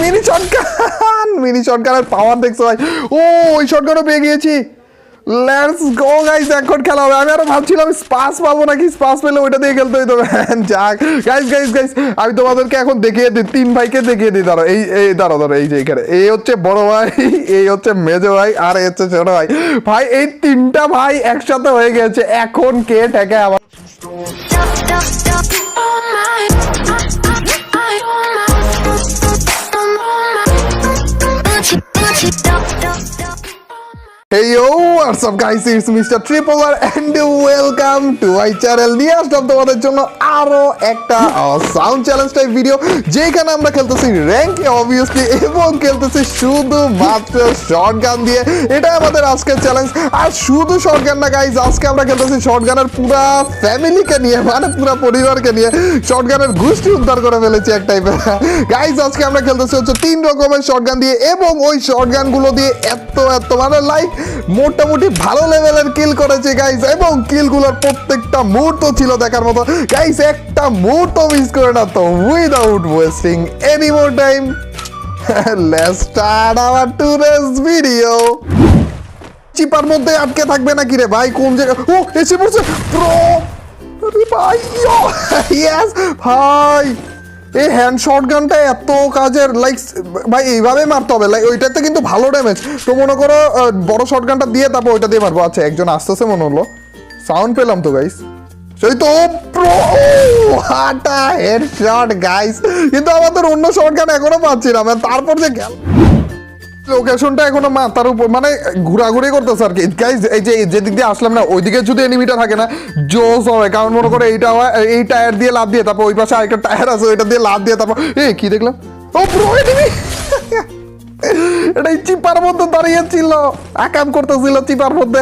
Mini shotgun, mini শটগানের পাওয়ার দেখছো ভাই। ও ওই শটগানও পেয়ে গিয়েছি। লেটস গো গাইস, এখন খেলা হবে। আমি আরো ভাবছিলাম স্পাস পাবো নাকি, স্পাস পেলে ওইটা দিয়ে খেলতে হইতো। যাক গাইস গাইস গাইস, আমি তোমাদেরকে এখন দেখিয়ে দিই, তিন ভাইকে দেখিয়ে দিই। দাঁড়ো দাঁড়ো এই যে এখানে এই হচ্ছে বড় ভাই, এই হচ্ছে মেজো ভাই, আর এই হচ্ছে ছোট ভাই। ভাই এই তিনটা ভাই একসাথে হয়ে গেছে, এখন কে ঠেকে আমার। Hey yo, what's up guys, it's Mr. Tripler and welcome to my channel. নিয়ে আসলাম তোমাদের জন্য আরো একটা সাউন্ড চ্যালেঞ্জ টাইপ ভিডিও, যেখানে আমরা খেলতেছি র্যাঙ্কে অবভিয়াসলি, এবং খেলতেছি শুধুমাত্র শটগান দিয়ে। এটা আমাদের আজকের চ্যালেঞ্জ। আর শুধু শটগান না গাইজ, আজকে আমরা খেলতেছি শটগানের পুরা ফ্যামিলিকে নিয়ে, মানে পুরা পরিবারকে নিয়ে। শটগানের গোষ্ঠী উদ্ধার করে ফেলেছি এক টাইপের গাইজ। আজকে আমরা খেলতেছি হচ্ছে 3 রকমের শটগান দিয়ে, এবং ওই শটগান গুলো দিয়ে এত মানে লাইক মোটামুটি ভালো লেভেলের কিল করেছে গাইস, এবং কিলগুলোর প্রত্যেকটা মুহূর্ত ছিল দেখার মতো গাইস, একটা মুহূর্ত মিস করে না। তো without wasting any more time, let's start our today's video. চিপার মধ্যে আটকে থাকবে নাকি রে ভাই? কোন জায়গা? ও এসে পড়ছে প্রো। আরে ভাই ইয়েস ভাই, এই হ্যান্ড শটগানটা এত কাজের। লাইক ভাই এইভাবে মারতে হবে, লাইক ওইটাতে কিন্তু ভালো ড্যামেজ। তো মনে করো বড় শটগানটা দিয়ে তারপর ওইটা দিয়ে মারবো। আচ্ছা একজন আসতেছে মনে হলো, সাউন্ড পেলাম তো গাইস। সেই তো প্রো হাটা হেডশট গাইস, কিন্তু আমাদের অন্য শটগান এখনো পাচ্ছি না। তারপর যে গেল লোকেশনটা এখনো মাথার উপর, মানে ঘোরাঘুরি করতেছে আর কি গাইজ। এই যে যেদিক দিয়ে আসলাম না, ওইদিকে যদি এনিমিটা থাকে না, জোস হবে। কারণ মনে করে এইটা হয়, এই টায়ার দিয়ে লাভ দিয়ে, তারপর ওই পাশে আরেকটা টায়ার আছে, ওইটা দিয়ে লাভ দিয়ে, তারপর এই কি দেখলাম, ও ব্রো এনিমি এটা চিপার মধ্যে দাঁড়িয়েছিল, আকাম করতেছিল চিপার মধ্যে।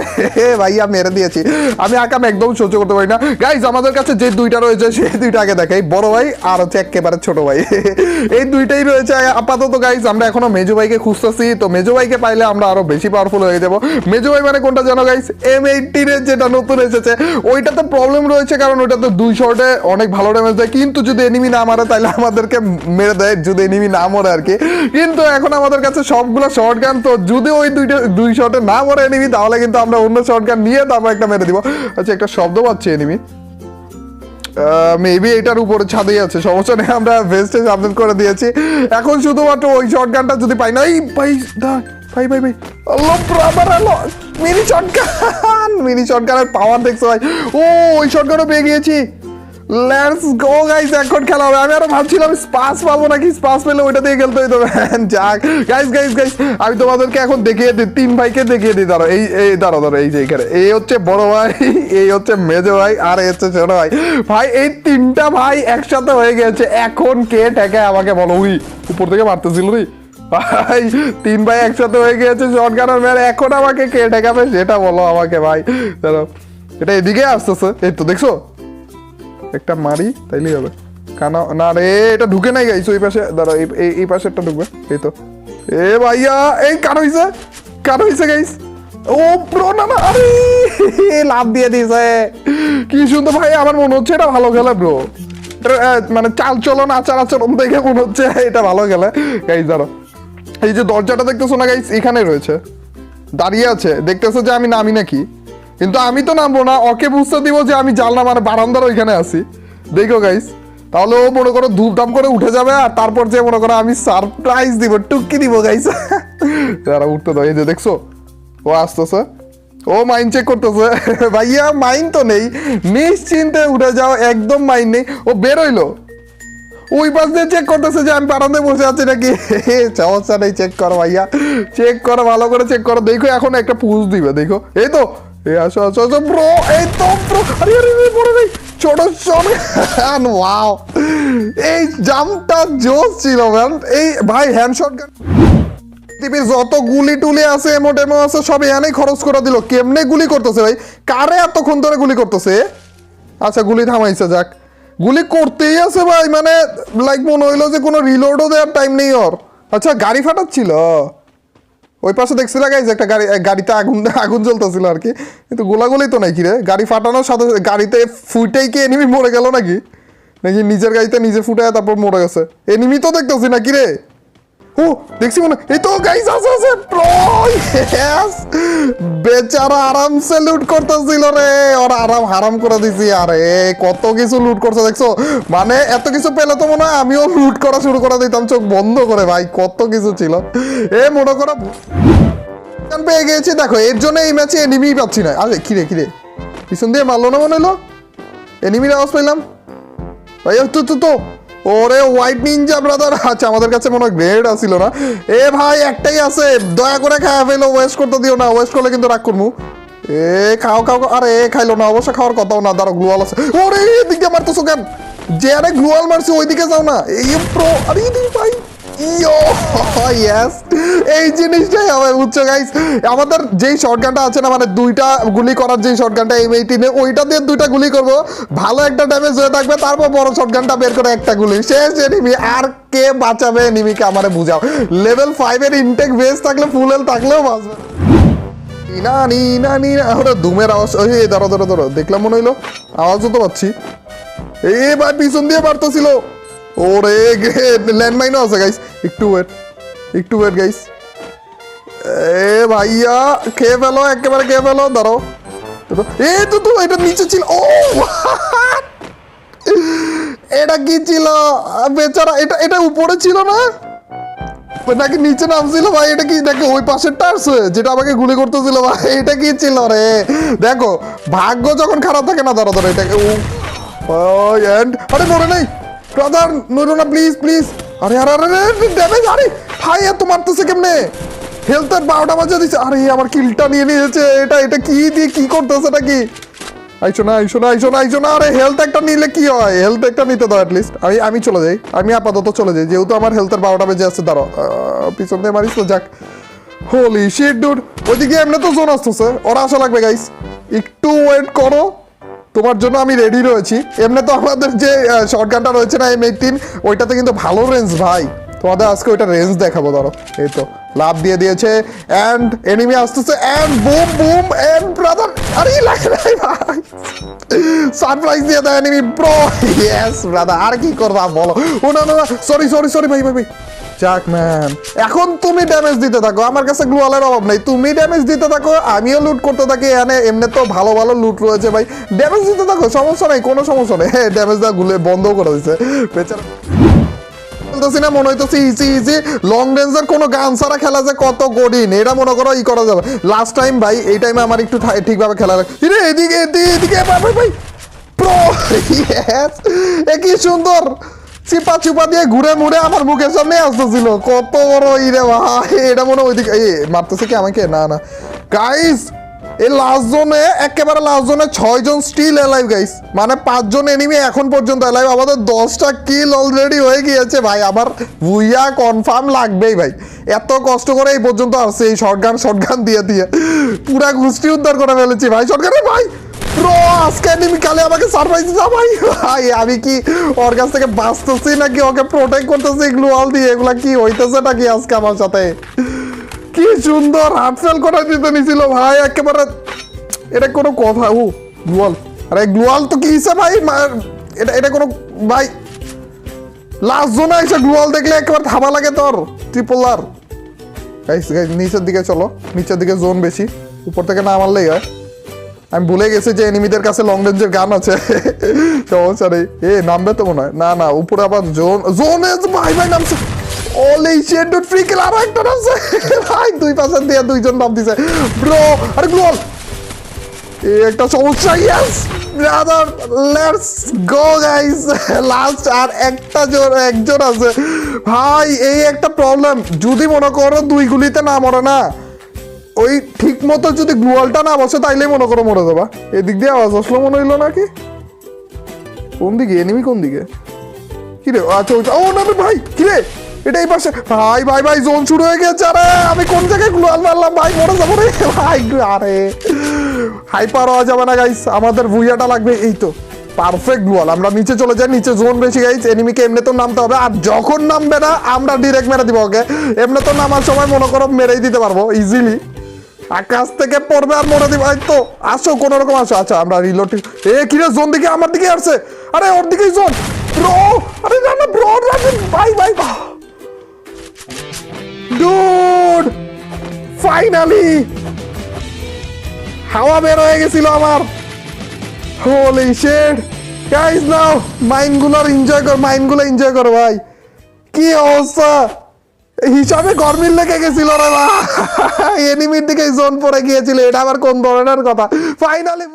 ভাইয়া মেরে দিয়েছি আমি, আকাম একদম সহ্য করতে পারি না গাইজ। আমাদের কাছে যে দুইটা রয়েছে সেই দুইটা আগে দেখাই, বড় ভাই আর হচ্ছে একেবারে ছোট ভাই, এই দুইটাই রয়েছে আপাতত গাইজ। আমরা এখনো মেজো ভাইকে খুঁজতেছি, তো মেজো ভাইকে পাইলে আমরা আরো বেশি পাওয়ারফুল হয়ে যাবো। মেজো ভাই মানে কোনটা জানো গাইজ? M18 এর যেটা নতুন এসেছে, ওইটাতে প্রবলেম রয়েছে, কারণ ওইটাতে 2 শটে অনেক ভালো ড্যামেজ দেয়, কিন্তু যদি এনিমি না মারে তাহলে আমাদেরকে মেরে দেয়, যদি এনিমি না মরে আর কি। কিন্তু এখন আমাদের কাছে সবগুলো শটগান, তো যদি ওই 2 শটে না মরে এনিমি, তাহলে কিন্তু আমরা অন্য শটগান নিয়ে তারপর একটা মেরে দিব। আচ্ছা একটা শব্দ পাচ্ছি এনিমি, মেবি এটার উপরে ছাদেই আছে, সমস্যা নেই, আমরা ভেস্টে আপডেট করে দিয়েছি। এখন শুধুমাত্র ওই শটগানটা যদি পাই না, এই ভাই ভাই ভাই ভাই আল্লাহ ব্রাদার আলো, মিনি শটগান, মিনি শটগানের পাওয়ার দেখছো ভাই। ও ওই শটগানও পেয়ে গিয়েছি। লেটস গো গাইস, এখন খেলা হবে। আমি আরো ভাবছিলাম স্পাস পাবো নাকি, স্পাস পেলে ওইটা দিয়ে খেলতে হইতো। যাক গাইস গাইস গাইস, আমি তোমাদেরকে এখন দেখিয়ে দিই, 3 ভাইকে দেখিয়ে দিই। দাঁড়ো দাঁড়ো এই যে এখানে এই হচ্ছে বড় ভাই, এই হচ্ছে মেজো ভাই, আর এই হচ্ছে ছোট ভাই। ভাই এই তিনটা ভাই একসাথে হয়ে গেছে, এখন কে ঠেকে আমাকে বলো? উই উপর থেকে মারতেছিল রে ভাই, 3 ভাই একসাথে হয়ে গিয়েছে শটগানের মেরে, এখন আমাকে কে ঠেকাবে সেটা বলো আমাকে ভাই। দাঁড়ো এটা এদিকে আসতেছে, এই তো দেখছো, একটা মারি তাইলেই হবে। কেন না রে, এটা ঢুকে নাই গাইস ওই পাশে। দাঁড়া এই পাশে একটা ঢুকবে, এই তো। এ ভাইয়া এই কার হইছে গাইস? ও প্রো না, আরে লাভ দিয়ে দিয়েছে, কি সুন্দর ভাই। আমার মনে হচ্ছে এটা ভালো খেলে ব্রো, মানে চাল চলন আচার আচরণ দেখে মনে হচ্ছে এটা ভালো খেলে গাইস। দাঁড়ো এই যে দরজাটা দেখতেছো না গাইস, এখানে রয়েছে, দাঁড়িয়ে আছে, দেখতেছো যে আমি নামি নাকি? কিন্তু আমি তো নামবো না, ওকে বুঝতে দিব যে আমি জানলা মানে বারান্দার ওইখানে আছি। দেখো গাইস, তাহলে ও মনে করো ধূপধাম করে উঠে যাবে, আর তারপর যে মনে করো আমি সারপ্রাইজ দিব, টুকি দিব গাইস। তারা উঠতে দাও, এই যে দেখছো ও আসতেছে, ও মাইন্ড চেক করতেছে। ভাইয়া মাইন্ড তো নেই, নিশ্চিন্তে উঠে যাও, একদম মাইন্ড নেই। ও বেরোইলো, ওই পাশ দিয়ে চেক করতেছে যে আমি বারান্দায় বসে আছি নাকি। সমস্যা নেই, চেক করো ভাইয়া, চেক করো, ভালো করে চেক করো। দেখো এখন একটা পুশ দিবে, দেখো এই তো, আসো আসো আসো ব্রো, এই তো ব্রো, আরে আরে বড় ভাই ছোট শটগান, ওয়াও এই জাম্পটা জোস ছিল ম্যান। এই ভাই হ্যান্ড শটগান পৃথিবীর যত গুলি টুলি আছে, এমো আছে, সব এখানেই খরচ করে দিল। কেমনে গুলি করতেছে ভাই, কারে এতক্ষণ ধরে গুলি করতেছে? আচ্ছা গুলি থামাইছে, যাক গুলি করতেই আছে ভাই, মানে লাইক মনে হইলো যে কোনো রিলোডও দেওয়ার টাইম নেই ওর। আচ্ছা গাড়ি ফাটাচ্ছিল ওই পাশে, দেখছিল গাইজ একটা গাড়িতে আগুন জ্বলতেছিল আর কি, কিন্তু গোলাগুলি তো নাই কি রে? গাড়ি ফাটানোর সাথে গাড়িতে ফুটেই কি এনিমি মরে গেল নাকি? নাকি নিজের গাড়িতে নিজে ফুটায় তারপর মরে গেছে? এনিমি তো দেখতেছি না কি রে? ও দেখছি মনে এই তো গাইস আছে আছে প্রো ইয়েস বেচারা আরামসে লুট করতেছিল রে ওর আরাম হারাম করে দিছি আরে কত কিছু লুট করছে দেখছো মানে এত কিছু পেলে তো মনে হয় আমিও লুট করা শুরু করে দিতাম চোখ বন্ধ করে ভাই কত কিছু ছিল এ মনে করো পেয়ে গেছি দেখো এর জন্য এই ম্যাচে এনিমি পাচ্ছি না আরে কিরে কিরে পিছন দিয়ে মারলো না মনে হলো এনিমির আওয়াজ পেলাম ভাই তো ওরে হোয়াইট নিনজা ব্রাদার আচ্ছা আমাদের কাছে মনে হয় গ্রেড আসছিল না এ ভাই একটাই আছে দয়া করে খাওয়া ফেলো ওয়েস্ট করতে দিও না ওয়েস্ট করলে কিন্তু রাগ করবো এ খাও খাও আরে খাইলো না অবশ্য খাওয়ার কথাও না দাঁড়ো গ্লুয়াল আছে ওরে এদিকে মারতেছো কেন যে আরে গ্লুয়াল মারছি ওইদিকে যাও না এই প্রো আরে ভাই ইয়ো ইয়েস এই জিনিসটাই হবে বুঝছো গাইস আমাদের যেই শটগানটা আছে না মানে দুইটা গুলি করার যেই শটগানটা M18 ওইটা দিয়ে দুইটা গুলি করব ভালো একটা ড্যামেজ হয়ে থাকবে তারপর বড় শটগানটা বের করে একটা গুলি শেষ এনিমি আর কে বাঁচাবে এনিমিকে আমারে বুঝাও লেভেল 5 এর ইনটেক বেস থাকলে ফুল হেলথ থাকলেও বাঁচবে না নি না নি ওরে ধুমের আওয়াজ ওই ধরো ধরো ধরো দেখলাম মনে হইলো আওয়াজও তো পাচ্ছি এই ভাই পিছন দিয়ে মারতেছিল ওরে ল্যান্ডমাইনও আছে গাইস একটু ওয়েট গাইস এ ভাইয়া খেয়ে ফেলো একেবারে খেয়ে ফেলো ধরো এ তো এটা নিচে ছিল ও এটা কি ছিল বেচারা এটা উপরে ছিল না নাকি নিচে নামছিল ভাই এটা কি দেখো ওই পাশের টার্স যেটা আমাকে গুলি করতেছিল ভাই এটা কি ছিল রে দেখো ভাগ্য যখন খারাপ থাকে না ধরো ধরো এটাকে আরে মরে নাই ব্রাদার নইরো না প্লিজ প্লিজ আরে আরে আরে ড্যামেজ আরে ভাই এত মারতেছে কেমনে হেলথের 12টা বাজে দিছে আরে আমার কিলটা নিয়ে নিয়েছে এটা কি দিয়ে কি করতেছে এটা কি আইছো না আরে হেলথ একটা নিলে কি হয় হেলথ একটা নিতে দাও অ্যাটলিস্ট আমি চলে যাই আমি আপাতত চলে যাই যেহেতু আমার হেলথের 12টা বেজে আছে দাঁড়াও পিছন দিয়ে মারিস তো যাক হোলি শিট ডুড ওইদিকে এমনি তো জোন আসতেছে ওরা আসা লাগবে গাইস একটু ওয়েট করো তোমার জন্য আমি রেডি রয়েছি এমনি তো আমাদের যে শটগানটা রয়েছে না M18 ওইটাতে কিন্তু ভালো রেঞ্জ ভাই তোমাদের আজকে ওইটা রেঞ্জ দেখাবো ধরো এই তো লাভ দিয়ে দিয়েছে এন্ড এনিমি আসতেছে and boom boom and brother আরে লাগে নাই ভাই সারপ্রাইজ দিয়ে দেয় এনিমি ব্রো ইয়েস ব্রাদার আর কি করবা বলো ও না সরি ভাই যাক ম্যান এখন তুমি ড্যামেজ দিতে থাকো আমার কাছে গ্লুয়ালের অভাব নেই তুমি ড্যামেজ দিতে থাকো আমিও লুট করতে থাকি এমনি তো ভালো লুট রয়েছে ভাই ড্যামেজ দিতে থাকো সমস্যা নাই কোনো সমস্যা নেই হ্যাঁ ড্যামেজ দেওয়া গুলে বন্ধ করে দিচ্ছে বেচারা বলতেছি না মনে হইতেছে ইজি লং রেঞ্জের কোনো গান ছাড়া খেলা যে কত কঠিন এটা মনে করো করা যাবে লাস্ট টাইম ভাই এই টাইমে আমার একটু ঠিকভাবে খেলা লাগে এদিকে ভাই প্রো ইয়েস কি সুন্দর চিপা দিয়ে ঘুরে মুড়ে আমার মুখের সামনে আসতেছিল কত বড় ইরে ভাই এটা মনে ওইদিকে মারতেছে কি আমাকে না গাইস এই একেবারে লাস্ট জোনে 6 জন স্টিল এলাইভ গাইস মানে 5 জন এনিমি এখন পর্যন্ত এলাইভ আমাদের 10টা কিল অলরেডি হয়ে গিয়েছে ভাই আমার বুইয়া কনফার্ম লাগবেই ভাই এত কষ্ট করে এই পর্যন্ত আসছে এই শটগান দিয়ে পুরা গোষ্ঠী উদ্ধার করে ফেলেছি ভাই শটগানে ভাই ব্রো আজকে এনিমি কালে আমাকে সারপ্রাইজ দিছে ভাই আমি কি ওর কাছ থেকে বাঁচতেছি নাকি ওকে প্রোটেক্ট করতেছি গ্লুয়াল দিয়ে এগুলা কি হইতেছে নাকি আজকে আমার সাথে কি সুন্দর হাত ফেল করে দিতে নিছিল ভাই একেবারে এটা কোনো কথা গ্লুয়াল আরে গ্লুয়াল তো কি হিসেবে ভাই এটা কোনো ভাই লাস্ট জোনে এসে গ্লুয়াল দেখলে একেবারে থামা লাগে তোর ট্রিপল আর গাইস নিচের দিকে চলো নিচের দিকে জোন বেশি উপর থেকে না মারলেই হয় আমি ভুলে গেছি যে এনিমিদের কাছে লং রেঞ্জের গান আছে সমস্যা নেই নামবে তো মনে হয় না উপরে আবার জোনে ভাই নামছে ওলি শিট ডুড ফ্রি কিল আর একটা নামছে ভাই দুই পাশে দিয়ে দুইজন নাম দিছে ব্রো আরে গ্লোল একটা সমস্যা yes brother let's go guys last আর একজন আছে ভাই এই একটা প্রবলেম যদি মনে করো দুই গুলিতে না মরে না ওই ঠিক মতো যদি গ্লুয়ালটা না বসে তাইলে মনে করো মরে যাবা এদিক দিয়ে আওয়াজ আসলো মনে হইলো নাকি কোন দিকে এনিমি কোন দিকে কিরে আচ্ছা ও না ভাই কিরে এটা এই পাশে ভাই জোন শুরু হয়ে গেছে আরে আমি কোন জায়গায় গ্লুয়াল মারলাম ভাই মরে যাবো রে ভাই আরে হাইপার হওয়া যাবে না গাইস আমাদের ভুইয়াটা লাগবে এই তো পারফেক্ট গ্লুয়াল আমরা নিচে চলে যাই নিচে জোন বেশি গাইস এনিমিকে এমনি তো নামতে হবে আর যখন নামবে না আমরা ডিরেক্ট মেরে দিব ওকে এমনি তো নামার সময় মনে করো মেরেই দিতে পারবো ইজিলি আকাশ থেকে পড়বে আর মরে দিব এই তো আসো কোন রকম আসো আচ্ছা আমরা রিলোড কিরে জোন দিকে আমার দিকে আসছে আরে ওর দিকেই জোন ব্রো আরে না ব্রো ভাই ডুড ফাইনালি হাওয়া বের হয়ে গেছিল আমার। হোলি শিট গাইস, নাও মাইনগুলো এনজয় করো ভাই। কি অবস্থা, হিসাবে গরমিল লেগে গেছিল রে ভাই, এনিমির দিকে জোন পড়ে গিয়েছিল, এটা আবার কোন ধরনের কথা। ফাইনালি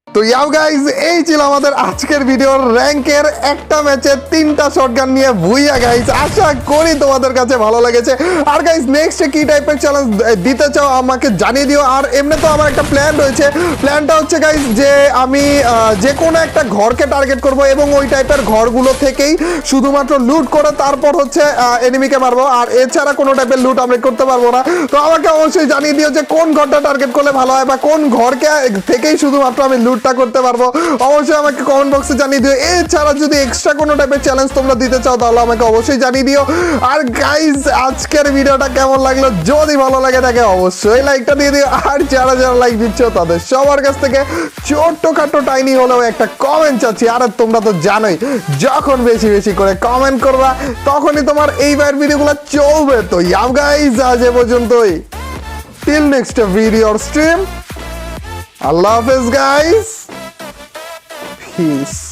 তো ইয়াও গাইস, এই ছিল আমাদের আজকের ভিডিওর র্যাঙ্কের একটা ম্যাচে 3টা শটগান নিয়ে ভুইয়া গাইস। আশা করি তোমাদের কাছে ভালো লেগেছে। আর গাইস নেক্সট কি টাইপের চ্যালেঞ্জ দিতে চাও আমাকে জানিয়ে দিও। আর এমনি তো আমার একটা প্ল্যান রয়েছে, প্ল্যানটা হচ্ছে গাইস যে আমি যে কোনো একটা ঘরকে টার্গেট করব এবং ওই টাইপের ঘরগুলো থেকেই শুধুমাত্র লুট করে তারপর হচ্ছে এনিমিকে মারবো। আর এছাড়া কোনো টাইপের লুট আমরা করতে পারবো না। তো আমাকে অবশ্যই জানিয়ে দিও যে কোন ঘরটা টার্গেট করলে ভালো হয় বা কোন ঘরকে থেকেই শুধুমাত্র আমি লুট করতে পারবো। অবশ্যই আমাকে কমেন্ট বক্সে জানিয়ে দিও। এছাড়া যদি এক্সট্রা কোনো টাইপের চ্যালেঞ্জ তোমরা দিতে চাও তাহলে আমাকে অবশ্যই জানিয়ে দিও। আর গাইস আজকের ভিডিওটা কেমন লাগলো, যদি ভালো লাগে থাকে অবশ্যই লাইকটা দিয়ে দিও। আর যারা যারা লাইক দিচ্ছ তাদের সবার কাছ থেকে ছোট্টখাটো টাইনি হলেও একটা কমেন্ট চাচ্ছি। আর তোমরা তো জানোই যখন বেশি বেশি করে কমেন্ট করবা তখনই তোমার এইবার ভিডিওগুলো চলবে। তো ইয়াও গাইস, আজ এ পর্যন্তই, টিল নেক্সট ভিডিও স্ট্রিম, আল্লাহ হাফেজ গাইস, peace.